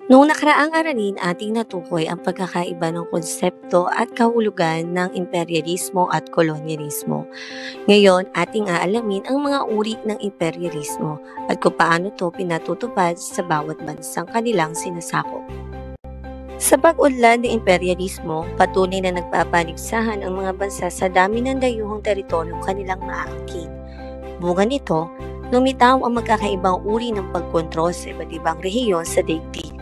Noong nakaraang aralin, ating natukoy ang pagkakaiba ng konsepto at kahulugan ng imperyalismo at kolonyalismo. Ngayon, ating aalamin ang mga uri ng imperyalismo at kung paano ito pinatutupad sa bawat bansang kanilang sinasakop. Sa pag-unlad ng imperyalismo, patuloy na nagpapaligsahan ang mga bansa sa dami ng dayuhang teritoryong kanilang maaangkin. Bunga nito, lumitaw ang magkakaibang uri ng pagkontrol sa iba't ibang rehiyon sa daigdig.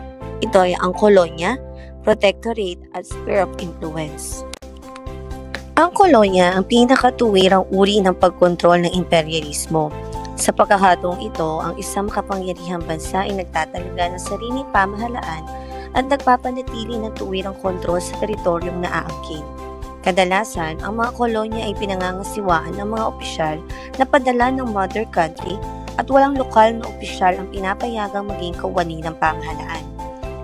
Ito ay ang kolonya, protectorate at sphere of influence. Ang kolonya ang pinakatuwirang uri ng pagkontrol ng imperyalismo. Sa pagkakataong ito, ang isang makapangyarihang bansa ay nagtatalaga ng sariling pamahalaan at nagpapanatili ng tuwirang kontrol sa teritoryong naaangkin. Kadalasan, ang mga kolonya ay pinangangasiwaan ng mga opisyal na padala ng mother country at walang lokal na opisyal ang pinapayagang maging kawani ng pamahalaan.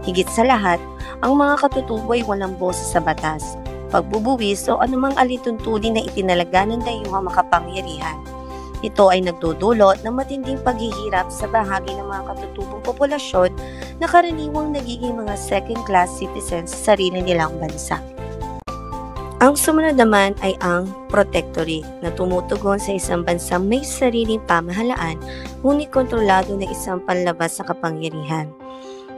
Higit sa lahat, ang mga katutubo ay walang boses sa batas, pagbubuwis o anumang alituntunin na itinalaga ng dayuhang makapangyarihan. Ito ay nagdudulot ng matinding paghihirap sa bahagi ng mga katutubong populasyon na karaniwang nagiging mga second-class citizens sa sarili nilang bansa. Ang sumunod naman ay ang protectorate na tumutugon sa isang bansang may sariling pamahalaan ngunit kontrolado ng isang panlabas na kapangyarihan.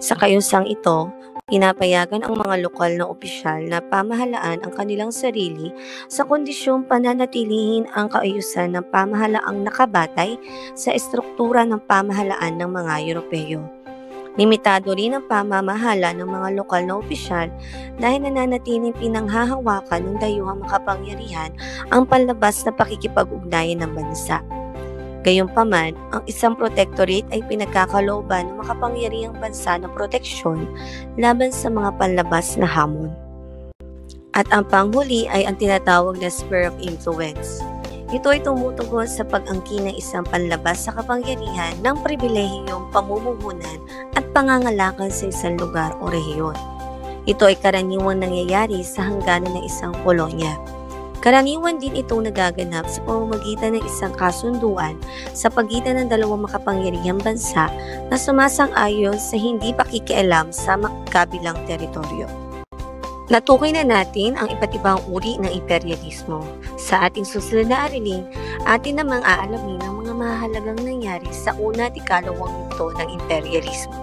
Sa kayusang ito, pinapayagan ang mga lokal na opisyal na pamahalaan ang kanilang sarili sa kondisyong pananatilihin ang kaayusan ng pamahalaang nakabatay sa estruktura ng pamahalaan ng mga Europeo. Limitado rin ang pamamahala ng mga lokal na opisyal dahil nananatiling pinanghahawakan ng dayuhang makapangyarihan ang panlabas na pakikipag-ugnayan ng bansa. Gayunpaman, ang isang protectorate ay pinagkakalooban ng makapangyarihang bansa ng proteksyon laban sa mga panlabas na hamon. At ang panghuli ay ang tinatawag na sphere of influence. Ito ay tumutugon sa pag-angkin ng isang panlabas sa kapangyarihan ng pribilehiyong pamumuhunan at pangangalakan sa isang lugar o rehiyon. Ito ay karaniwang nangyayari sa hangganan ng isang kolonya. Karaniwan din itong nagaganap sa pamamagitan ng isang kasunduan sa pagitan ng dalawang makapangyarihang bansa na sumasang-ayon sa hindi pakikialam sa magkabilang teritoryo. Natukoy na natin ang iba't ibang uri ng imperyalismo. Sa ating susunod na aralin, atin namang aalamin ang mga mahalagang nangyari sa una at ikalawang yugto ng imperyalismo.